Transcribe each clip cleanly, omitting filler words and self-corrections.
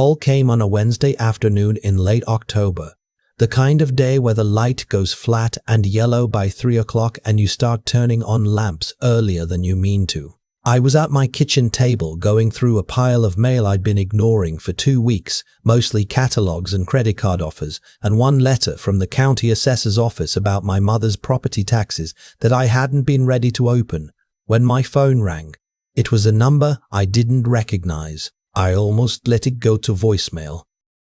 All came on a Wednesday afternoon in late October. The kind of day where the light goes flat and yellow by 3 o'clock and you start turning on lamps earlier than you mean to. I was at my kitchen table going through a pile of mail I'd been ignoring for 2 weeks, mostly catalogs and credit card offers, and one letter from the county assessor's office about my mother's property taxes that I hadn't been ready to open, when my phone rang. It was a number I didn't recognize. I almost let it go to voicemail.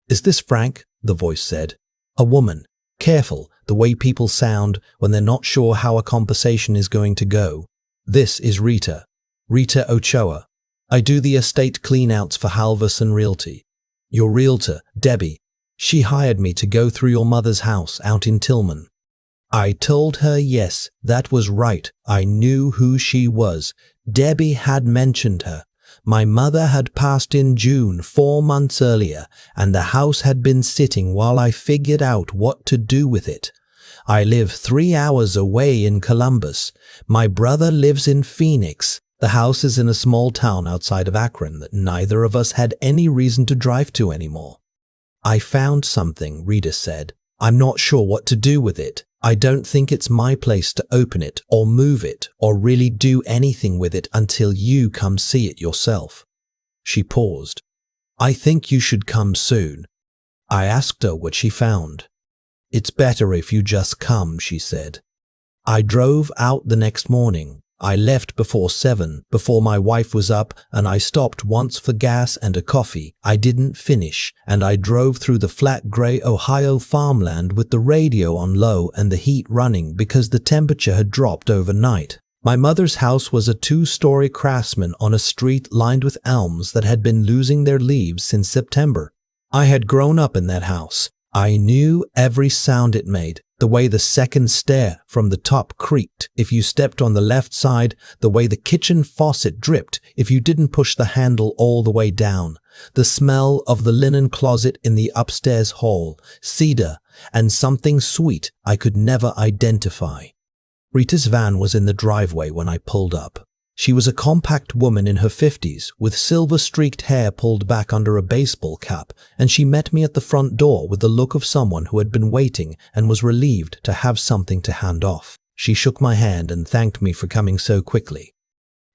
"Is this Frank?" the voice said. A woman. Careful, the way people sound when they're not sure how a conversation is going to go. "This is Rita. Rita Ochoa. I do the estate cleanouts for Halverson Realty. Your realtor, Debbie. She hired me to go through your mother's house out in Tillman." I told her yes, that was right. I knew who she was. Debbie had mentioned her. My mother had passed in June 4 months earlier, and the house had been sitting while I figured out what to do with it. I live 3 hours away in Columbus. My brother lives in Phoenix. The house is in a small town outside of Akron that neither of us had any reason to drive to anymore. "I found something," Rita said. "I'm not sure what to do with it. I don't think it's my place to open it or move it or really do anything with it until you come see it yourself." She paused. "I think you should come soon." I asked her what she found. "It's better if you just come," she said. I drove out the next morning. I left before 7, before my wife was up, and I stopped once for gas and a coffee. I didn't finish, and I drove through the flat gray Ohio farmland with the radio on low and the heat running because the temperature had dropped overnight. My mother's house was a 2-story craftsman on a street lined with elms that had been losing their leaves since September. I had grown up in that house. I knew every sound it made. The way the second stair from the top creaked if you stepped on the left side, the way the kitchen faucet dripped if you didn't push the handle all the way down, the smell of the linen closet in the upstairs hall, cedar, and something sweet I could never identify. Rita's van was in the driveway when I pulled up. She was a compact woman in her 50s, with silver-streaked hair pulled back under a baseball cap, and she met me at the front door with the look of someone who had been waiting and was relieved to have something to hand off. She shook my hand and thanked me for coming so quickly.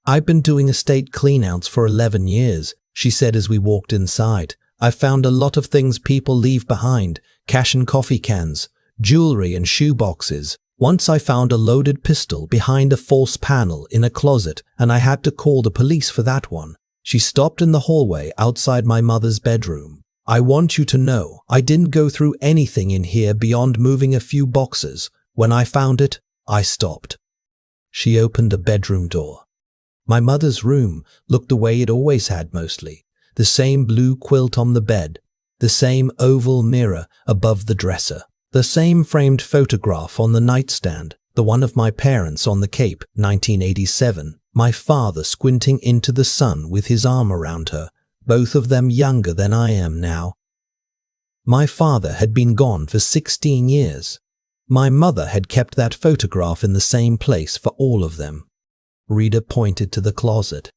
"I've been doing estate cleanouts for 11 years, she said as we walked inside. "I've found a lot of things people leave behind, cash and coffee cans, jewelry and shoe boxes. Once I found a loaded pistol behind a false panel in a closet, and I had to call the police for that one." She stopped in the hallway outside my mother's bedroom. "I want you to know, I didn't go through anything in here beyond moving a few boxes. When I found it, I stopped." She opened a bedroom door. My mother's room looked the way it always had mostly. The same blue quilt on the bed, the same oval mirror above the dresser. The same framed photograph on the nightstand, the one of my parents on the Cape, 1987, my father squinting into the sun with his arm around her, both of them younger than I am now. My father had been gone for 16 years. My mother had kept that photograph in the same place for all of them. Rita pointed to the closet.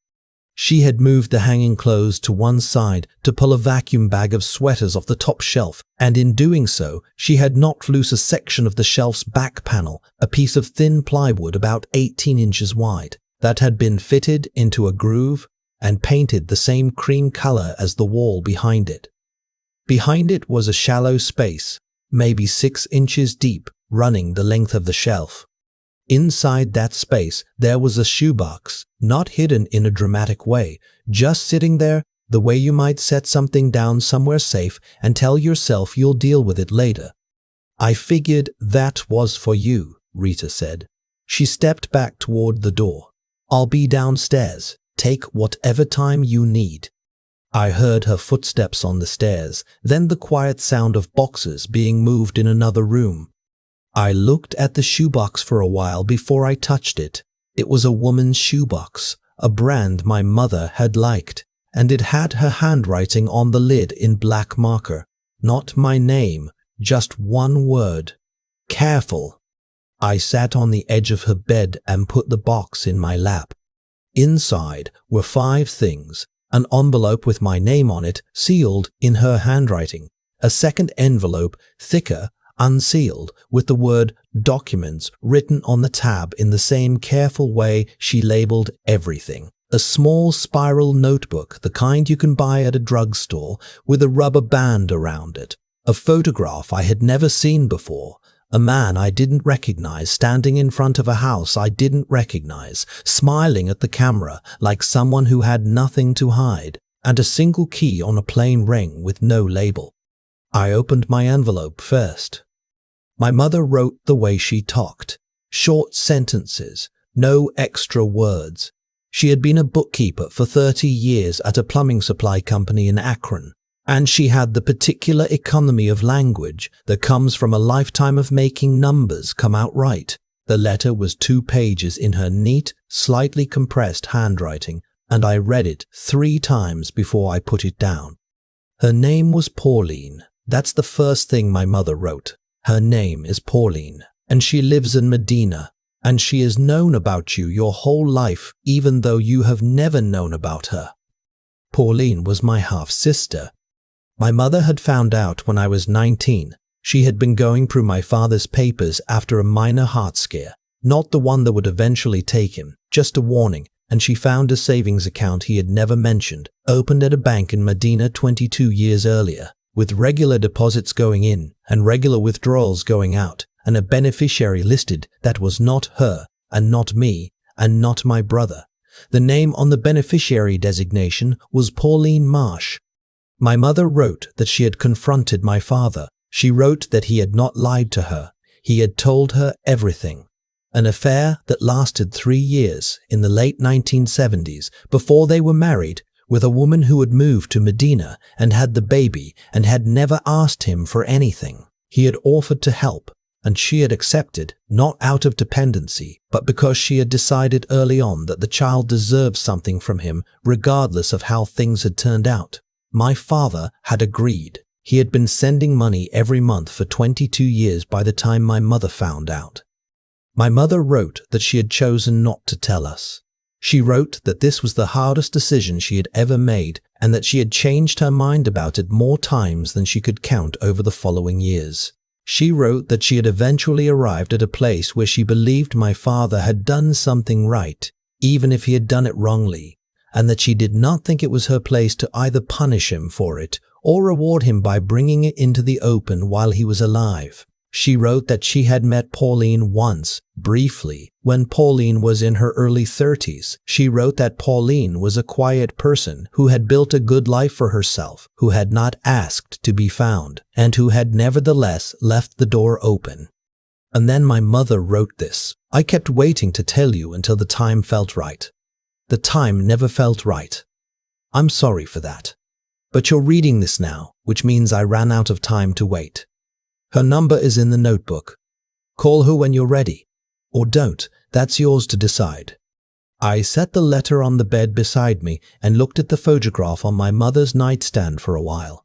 She had moved the hanging clothes to one side to pull a vacuum bag of sweaters off the top shelf, and in doing so, she had knocked loose a section of the shelf's back panel, a piece of thin plywood about 18 inches wide, that had been fitted into a groove and painted the same cream color as the wall behind it. Behind it was a shallow space, maybe 6 inches deep, running the length of the shelf. Inside that space, there was a shoebox, not hidden in a dramatic way, just sitting there, the way you might set something down somewhere safe and tell yourself you'll deal with it later. "I figured that was for you," Rita said. She stepped back toward the door. "I'll be downstairs. Take whatever time you need." I heard her footsteps on the stairs, then the quiet sound of boxes being moved in another room. I looked at the shoebox for a while before I touched it. It was a woman's shoebox, a brand my mother had liked, and it had her handwriting on the lid in black marker. Not my name, just one word. "Careful." I sat on the edge of her bed and put the box in my lap. Inside were 5 things: An envelope with my name on it, sealed in her handwriting. A second envelope, thicker, unsealed, with the word documents written on the tab in the same careful way she labeled everything. A small spiral notebook, the kind you can buy at a drugstore, with a rubber band around it. A photograph I had never seen before. A man I didn't recognize standing in front of a house I didn't recognize, smiling at the camera like someone who had nothing to hide, and a single key on a plain ring with no label. I opened my envelope first. My mother wrote the way she talked. Short sentences, no extra words. She had been a bookkeeper for 30 years at a plumbing supply company in Akron, and she had the particular economy of language that comes from a lifetime of making numbers come out right. The letter was 2 pages in her neat, slightly compressed handwriting, and I read it 3 times before I put it down. Her name was Pauline. That's the first thing my mother wrote. Her name is Pauline, and she lives in Medina, and she has known about you your whole life, even though you have never known about her. Pauline was my half-sister. My mother had found out when I was 19. She had been going through my father's papers after a minor heart scare, not the one that would eventually take him, just a warning, and she found a savings account he had never mentioned, opened at a bank in Medina 22 years earlier, with regular deposits going in and regular withdrawals going out, and a beneficiary listed that was not her, and not me, and not my brother. The name on the beneficiary designation was Pauline Marsh. My mother wrote that she had confronted my father. She wrote that he had not lied to her. He had told her everything. An affair that lasted 3 years in the late 1970s before they were married, with a woman who had moved to Medina and had the baby and had never asked him for anything. He had offered to help, and she had accepted, not out of dependency, but because she had decided early on that the child deserved something from him regardless of how things had turned out. My father had agreed. He had been sending money every month for 22 years by the time my mother found out. My mother wrote that she had chosen not to tell us. She wrote that this was the hardest decision she had ever made and that she had changed her mind about it more times than she could count over the following years. She wrote that she had eventually arrived at a place where she believed my father had done something right, even if he had done it wrongly, and that she did not think it was her place to either punish him for it or reward him by bringing it into the open while he was alive. She wrote that she had met Pauline once, briefly, when Pauline was in her early 30s. She wrote that Pauline was a quiet person who had built a good life for herself, who had not asked to be found, and who had nevertheless left the door open. And then my mother wrote this. I kept waiting to tell you until the time felt right. The time never felt right. I'm sorry for that. But you're reading this now, which means I ran out of time to wait. Her number is in the notebook. Call her when you're ready. Or don't, that's yours to decide. I set the letter on the bed beside me and looked at the photograph on my mother's nightstand for a while.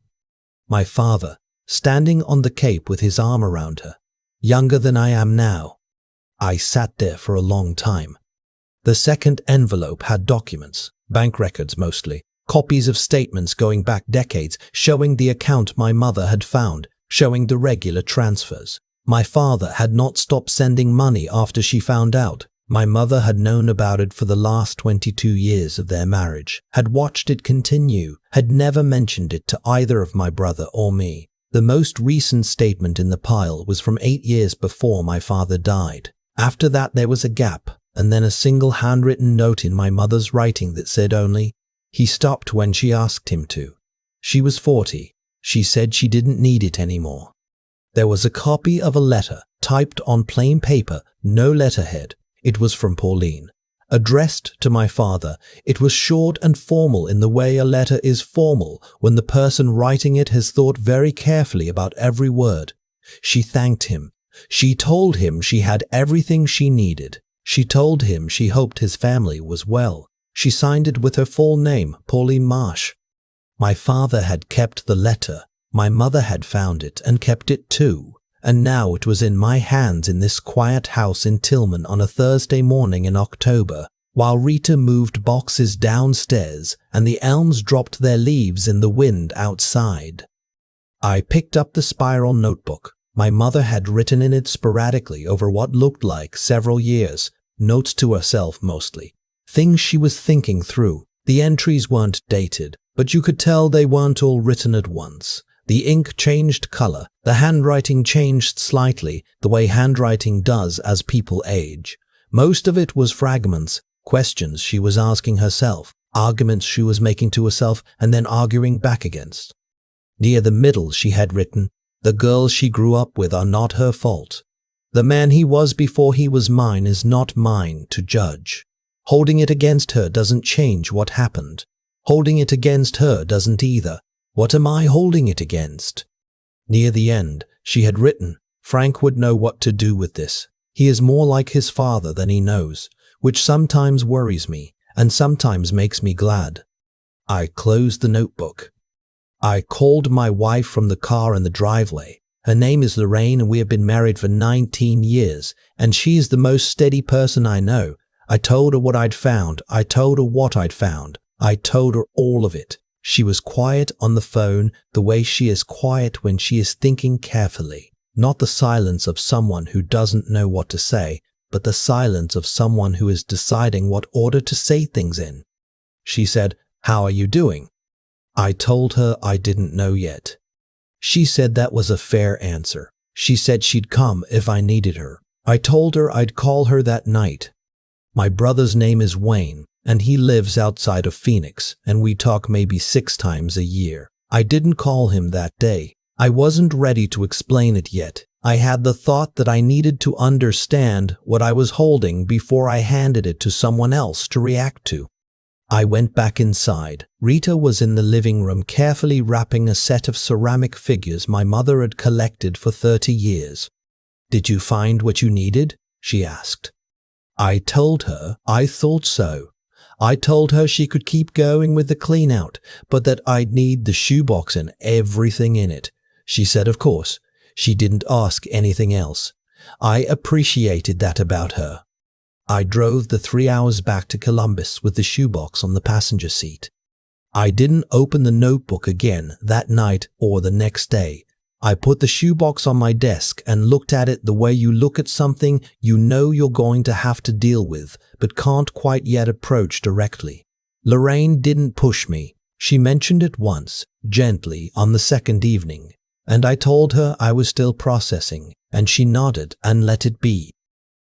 My father, standing on the cape with his arm around her, younger than I am now. I sat there for a long time. The second envelope had documents, bank records mostly, copies of statements going back decades showing the account my mother had found, showing the regular transfers. My father had not stopped sending money after she found out. My mother had known about it for the last 22 years of their marriage, had watched it continue, had never mentioned it to either of my brother or me. The most recent statement in the pile was from 8 years before my father died. After that there was a gap, and then a single handwritten note in my mother's writing that said only, "He stopped when she asked him to. She was 40. She said she didn't need it anymore." There was a copy of a letter, typed on plain paper, no letterhead. It was from Pauline. Addressed to my father, it was short and formal in the way a letter is formal when the person writing it has thought very carefully about every word. She thanked him. She told him she had everything she needed. She told him she hoped his family was well. She signed it with her full name, Pauline Marsh. My father had kept the letter. My mother had found it and kept it too. And now it was in my hands in this quiet house in Tillman on a Thursday morning in October. while Rita moved boxes downstairs and the elms dropped their leaves in the wind outside. I picked up the spiral notebook. My mother had written in it sporadically over what looked like several years, notes to herself mostly, things she was thinking through. The entries weren't dated, but you could tell they weren't all written at once. The ink changed color, the handwriting changed slightly, the way handwriting does as people age. Most of it was fragments, questions she was asking herself, arguments she was making to herself and then arguing back against. Near the middle she had written, "The girls she grew up with are not her fault. The man he was before he was mine is not mine to judge. Holding it against her doesn't change what happened. Holding it against her doesn't either. What am I holding it against?" Near the end, she had written, "Frank would know what to do with this. He is more like his father than he knows, which sometimes worries me and sometimes makes me glad." I closed the notebook. I called my wife from the car in the driveway. Her name is Lorraine and we have been married for 19 years, and she is the most steady person I know. I told her what I'd found. I told her what I'd found. I told her all of it. She was quiet on the phone the way she is quiet when she is thinking carefully. Not the silence of someone who doesn't know what to say, but the silence of someone who is deciding what order to say things in. She said, "How are you doing?" I told her I didn't know yet. She said that was a fair answer. She said she'd come if I needed her. I told her I'd call her that night. My brother's name is Wayne, and he lives outside of Phoenix, and we talk maybe 6 times a year. I didn't call him that day. I wasn't ready to explain it yet. I had the thought that I needed to understand what I was holding before I handed it to someone else to react to. I went back inside. Rita was in the living room carefully wrapping a set of ceramic figures my mother had collected for 30 years. "Did you find what you needed?" she asked. I told her I thought so. I told her she could keep going with the clean out, but that I'd need the shoebox and everything in it. She said of course. She didn't ask anything else. I appreciated that about her. I drove the 3 hours back to Columbus with the shoebox on the passenger seat. I didn't open the notebook again that night or the next day. I put the shoebox on my desk and looked at it the way you look at something you know you're going to have to deal with, but can't quite yet approach directly. Lorraine didn't push me. She mentioned it once, gently, on the second evening, and I told her I was still processing, and she nodded and let it be.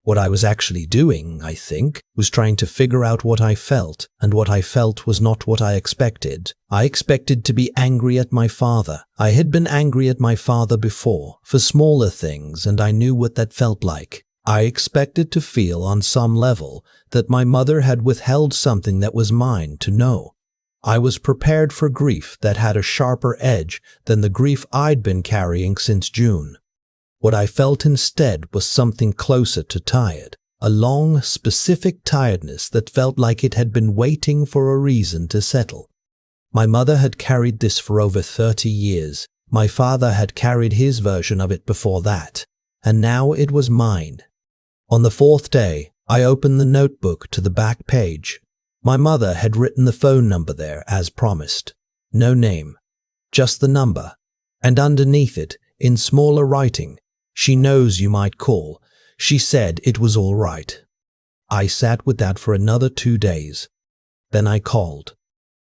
What I was actually doing, I think, was trying to figure out what I felt, and what I felt was not what I expected. I expected to be angry at my father. I had been angry at my father before, for smaller things, and I knew what that felt like. I expected to feel on some level that my mother had withheld something that was mine to know. I was prepared for grief that had a sharper edge than the grief I'd been carrying since June. What I felt instead was something closer to tired, a long, specific tiredness that felt like it had been waiting for a reason to settle. My mother had carried this for over 30 years. My father had carried his version of it before that, and now it was mine. On the 4th day, I opened the notebook to the back page. My mother had written the phone number there as promised. No name, just the number, and underneath it, in smaller writing, "She knows you might call. She said it was all right." I sat with that for another 2 days. Then I called.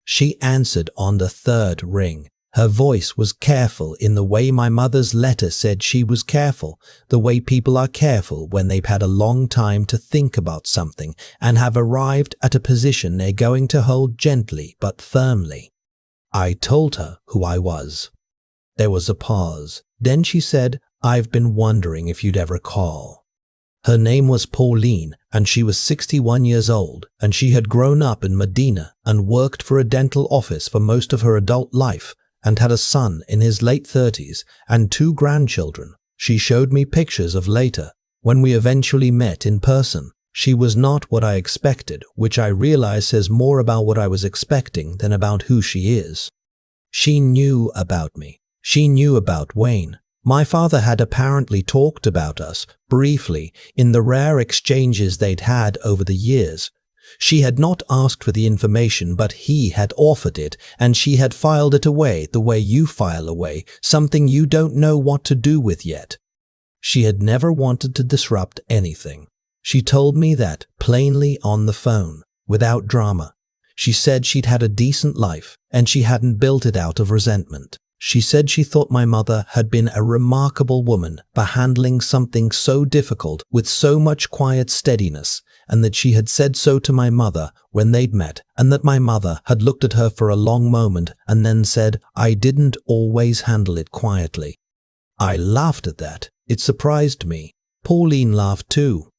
She answered on the 3rd ring. Her voice was careful in the way my mother's letter said she was careful, the way people are careful when they've had a long time to think about something and have arrived at a position they're going to hold gently but firmly. I told her who I was. There was a pause. Then she said, "I've been wondering if you'd ever call." Her name was Pauline, and she was 61 years old, and she had grown up in Medina and worked for a dental office for most of her adult life, and had a son in his late 30s and 2 grandchildren. She showed me pictures of later, when we eventually met in person. She was not what I expected, which I realize says more about what I was expecting than about who she is. She knew about me. She knew about Wayne. My father had apparently talked about us, briefly, in the rare exchanges they'd had over the years. She had not asked for the information, but he had offered it, and she had filed it away the way you file away something you don't know what to do with yet. She had never wanted to disrupt anything. She told me that plainly on the phone, without drama. She said she'd had a decent life, and she hadn't built it out of resentment. She said she thought my mother had been a remarkable woman by handling something so difficult with so much quiet steadiness, and that she had said so to my mother when they'd met, and that my mother had looked at her for a long moment and then said, "I didn't always handle it quietly." I laughed at that. It surprised me. Pauline laughed too.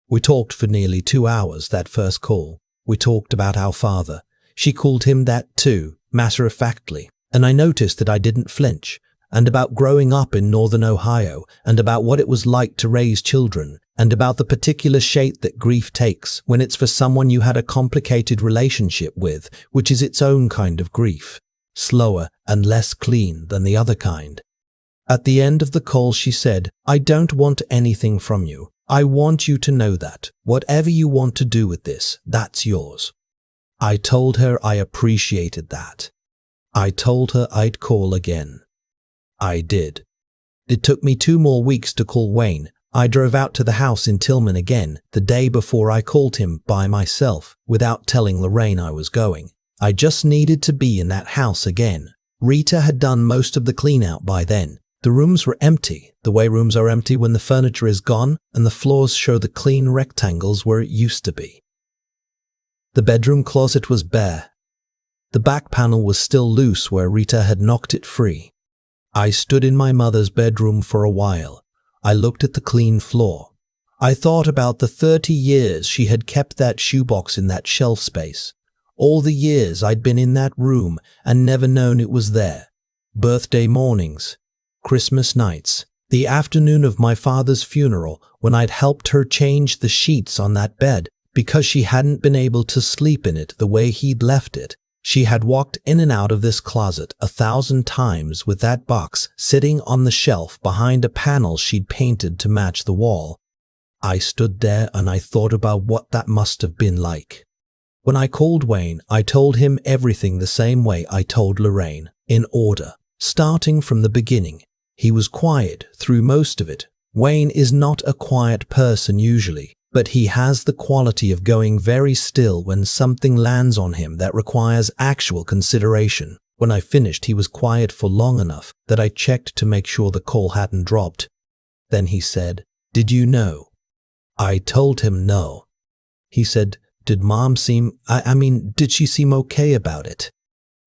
We talked for nearly 2 hours that first call. We talked about our father. She called him that too, matter-of-factly. And I noticed that I didn't flinch, and about growing up in northern Ohio, and about what it was like to raise children, and about the particular shape that grief takes when it's for someone you had a complicated relationship with, which is its own kind of grief, slower and less clean than the other kind. At the end of the call she said, "I don't want anything from you. I want you to know that, whatever you want to do with this, that's yours." I told her I appreciated that. I told her I'd call again. I did. It took me 2 more weeks to call Wayne. I drove out to the house in Tillman again the day before I called him by myself, without telling Lorraine I was going. I just needed to be in that house again. Rita had done most of the clean-out by then. The rooms were empty, the way rooms are empty when the furniture is gone and the floors show the clean rectangles where it used to be. The bedroom closet was bare. The back panel was still loose where Rita had knocked it free. I stood in my mother's bedroom for a while. I looked at the clean floor. I thought about the 30 years she had kept that shoebox in that shelf space. All the years I'd been in that room and never known it was there. Birthday mornings, Christmas nights, the afternoon of my father's funeral when I'd helped her change the sheets on that bed because she hadn't been able to sleep in it the way he'd left it. She had walked in and out of this closet 1,000 times with that box sitting on the shelf behind a panel she'd painted to match the wall. I stood there and I thought about what that must have been like. When I called Wayne, I told him everything the same way I told Lorraine, in order, starting from the beginning. He was quiet through most of it. Wayne is not a quiet person usually, but he has the quality of going very still when something lands on him that requires actual consideration. When I finished, he was quiet for long enough that I checked to make sure the call hadn't dropped. Then he said, "Did you know?" I told him no. He said, "Did Mom seem, did she seem okay about it?"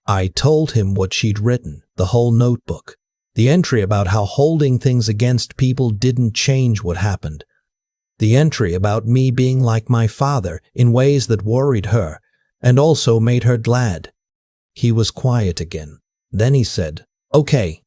I told him what she'd written, the whole notebook. The entry about how holding things against people didn't change what happened. The entry about me being like my father in ways that worried her and also made her glad. He was quiet again. Then he said, "Okay."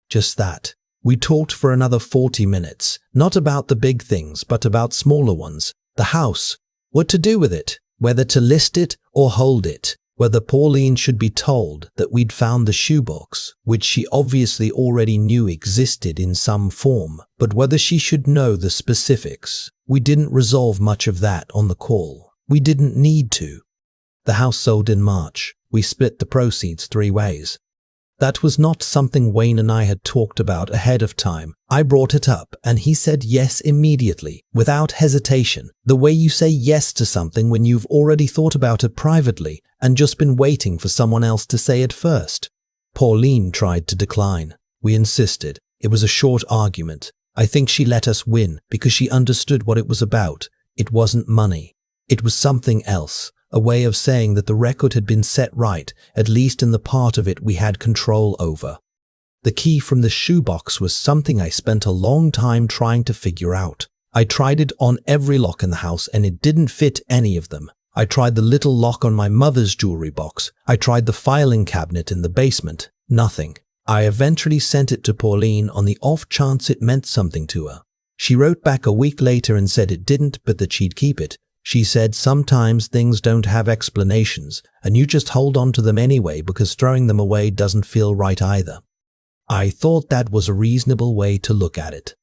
Just that. We talked for another 40 minutes, not about the big things, but about smaller ones. The house, what to do with it, whether to list it or hold it, whether Pauline should be told that we'd found the shoebox, which she obviously already knew existed in some form, but whether she should know the specifics. We didn't resolve much of that on the call. We didn't need to. The house sold in March. We split the proceeds 3 ways. That was not something Wayne and I had talked about ahead of time. I brought it up and he said yes immediately, without hesitation, the way you say yes to something when you've already thought about it privately and just been waiting for someone else to say it first. Pauline tried to decline. We insisted. It was a short argument. I think she let us win because she understood what it was about. It wasn't money. It was something else. A way of saying that the record had been set right, at least in the part of it we had control over. The key from the shoebox was something I spent a long time trying to figure out. I tried it on every lock in the house and it didn't fit any of them. I tried the little lock on my mother's jewelry box. I tried the filing cabinet in the basement. Nothing. I eventually sent it to Pauline on the off chance it meant something to her. She wrote back a week later and said it didn't, but that she'd keep it. She said sometimes things don't have explanations, and you just hold on to them anyway because throwing them away doesn't feel right either. I thought that was a reasonable way to look at it.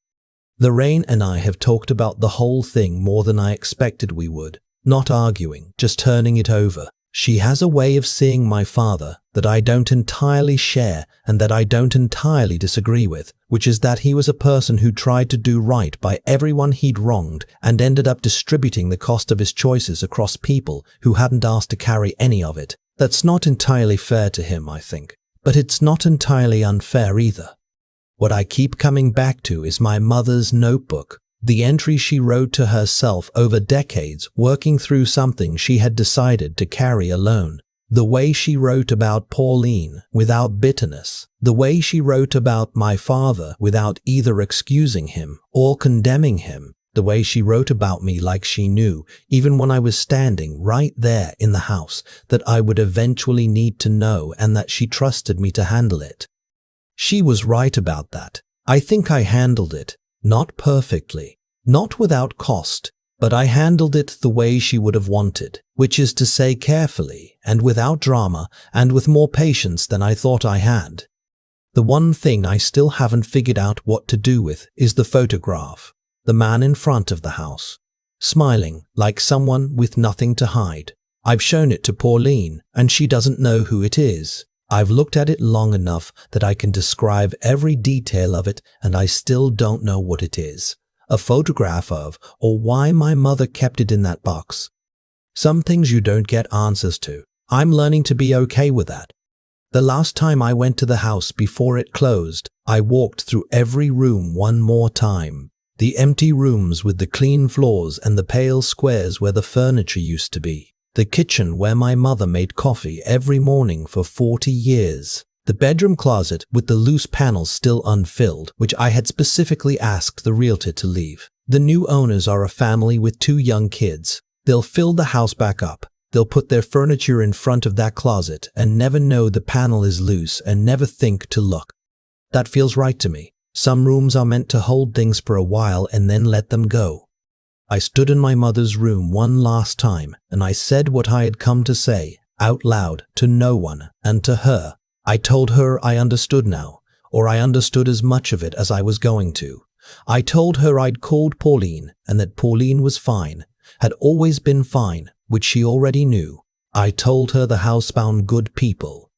Lorraine and I have talked about the whole thing more than I expected we would. not arguing, just turning it over. She has a way of seeing my father that I don't entirely share and that I don't entirely disagree with, which is that he was a person who tried to do right by everyone he'd wronged and ended up distributing the cost of his choices across people who hadn't asked to carry any of it. That's not entirely fair to him, I think, but it's not entirely unfair either. What I keep coming back to is my mother's notebook. The entry she wrote to herself over decades, working through something she had decided to carry alone. The way she wrote about Pauline without bitterness. The way she wrote about my father without either excusing him or condemning him. The way she wrote about me like she knew, even when I was standing right there in the house, that I would eventually need to know and that she trusted me to handle it. She was right about that. I think I handled it. Not perfectly, not without cost, but I handled it the way she would have wanted, which is to say carefully and without drama and with more patience than I thought I had. The one thing I still haven't figured out what to do with is the photograph, the man in front of the house, smiling like someone with nothing to hide. I've shown it to Pauline and she doesn't know who it is. I've looked at it long enough that I can describe every detail of it and I still don't know what it is, a photograph of, or why my mother kept it in that box. Some things you don't get answers to. I'm learning to be okay with that. The last time I went to the house before it closed, I walked through every room one more time. The empty rooms with the clean floors and the pale squares where the furniture used to be. The kitchen where my mother made coffee every morning for 40 years. The bedroom closet with the loose panels still unfilled, which I had specifically asked the realtor to leave. The new owners are a family with 2 young kids. They'll fill the house back up. They'll put their furniture in front of that closet and never know the panel is loose and never think to look. That feels right to me. Some rooms are meant to hold things for a while and then let them go. I stood in my mother's room one last time and I said what I had come to say, out loud, to no one and to her. I told her I understood now, or I understood as much of it as I was going to. I told her I'd called Pauline and that Pauline was fine, had always been fine, which she already knew. I told her the house found good people.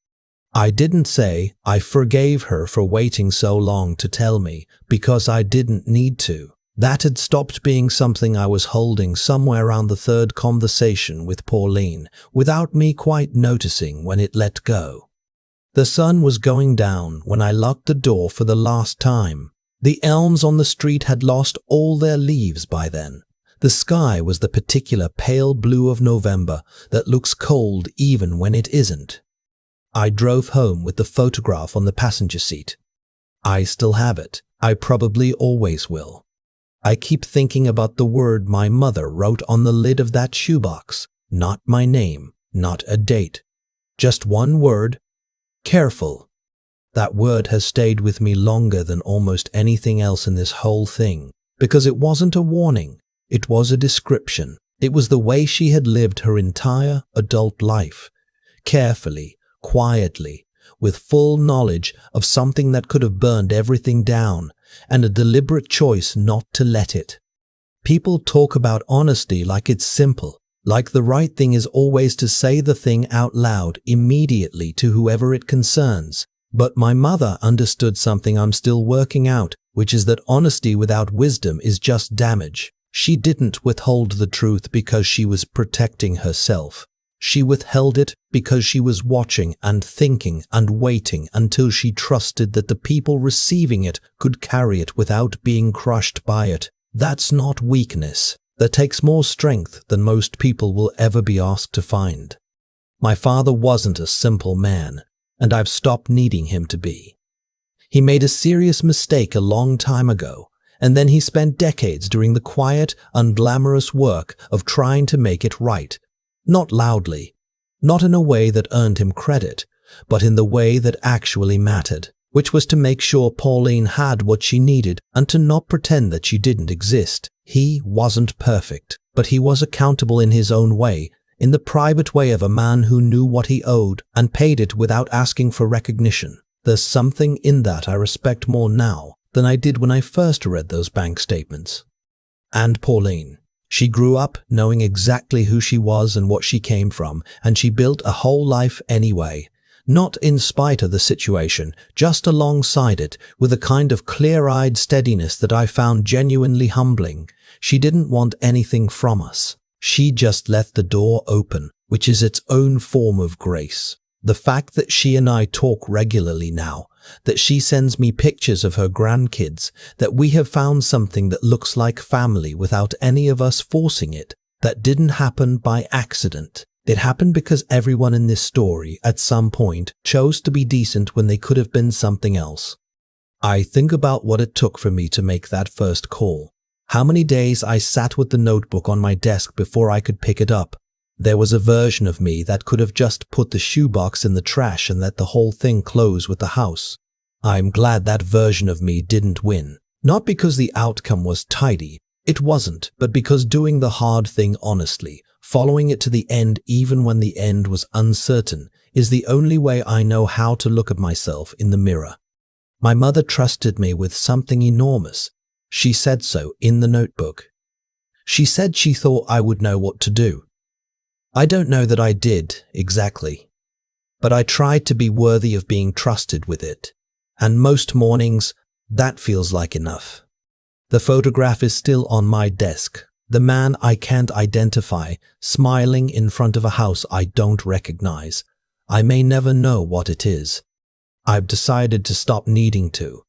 I didn't say I forgave her for waiting so long to tell me, because I didn't need to. That had stopped being something I was holding somewhere around the 3rd conversation with Pauline, without me quite noticing when it let go. The sun was going down when I locked the door for the last time. The elms on the street had lost all their leaves by then. The sky was the particular pale blue of November that looks cold even when it isn't. I drove home with the photograph on the passenger seat. I still have it. I probably always will. I keep thinking about the word my mother wrote on the lid of that shoebox. Not my name, not a date. Just one word. Careful. That word has stayed with me longer than almost anything else in this whole thing, because it wasn't a warning. It was a description. It was the way she had lived her entire adult life. Carefully, quietly, with full knowledge of something that could have burned everything down, and a deliberate choice not to let it. People talk about honesty like it's simple, like the right thing is always to say the thing out loud immediately to whoever it concerns. But my mother understood something I'm still working out, which is that honesty without wisdom is just damage. She didn't withhold the truth because she was protecting herself. She withheld it because she was watching and thinking and waiting until she trusted that the people receiving it could carry it without being crushed by it. That's not weakness. That takes more strength than most people will ever be asked to find. My father wasn't a simple man, and I've stopped needing him to be. He made a serious mistake a long time ago, and then he spent decades doing the quiet, unglamorous work of trying to make it right. Not loudly, not in a way that earned him credit, but in the way that actually mattered, which was to make sure Pauline had what she needed and to not pretend that she didn't exist. He wasn't perfect, but he was accountable in his own way, in the private way of a man who knew what he owed and paid it without asking for recognition. There's something in that I respect more now than I did when I first read those bank statements. And Pauline. She grew up knowing exactly who she was and what she came from, and she built a whole life anyway. Not in spite of the situation, just alongside it, with a kind of clear-eyed steadiness that I found genuinely humbling. She didn't want anything from us. She just left the door open, which is its own form of grace. The fact that she and I talk regularly now, that she sends me pictures of her grandkids, that we have found something that looks like family without any of us forcing it, that didn't happen by accident. It happened because everyone in this story, at some point, chose to be decent when they could have been something else. I think about what it took for me to make that first call. How many days I sat with the notebook on my desk before I could pick it up. There was a version of me that could have just put the shoebox in the trash and let the whole thing close with the house. I'm glad that version of me didn't win. Not because the outcome was tidy, it wasn't, but because doing the hard thing honestly, following it to the end even when the end was uncertain, is the only way I know how to look at myself in the mirror. My mother trusted me with something enormous. She said so in the notebook. She said she thought I would know what to do. I don't know that I did, exactly. But I tried to be worthy of being trusted with it. And most mornings, that feels like enough. The photograph is still on my desk. The man I can't identify, smiling in front of a house I don't recognize. I may never know what it is. I've decided to stop needing to.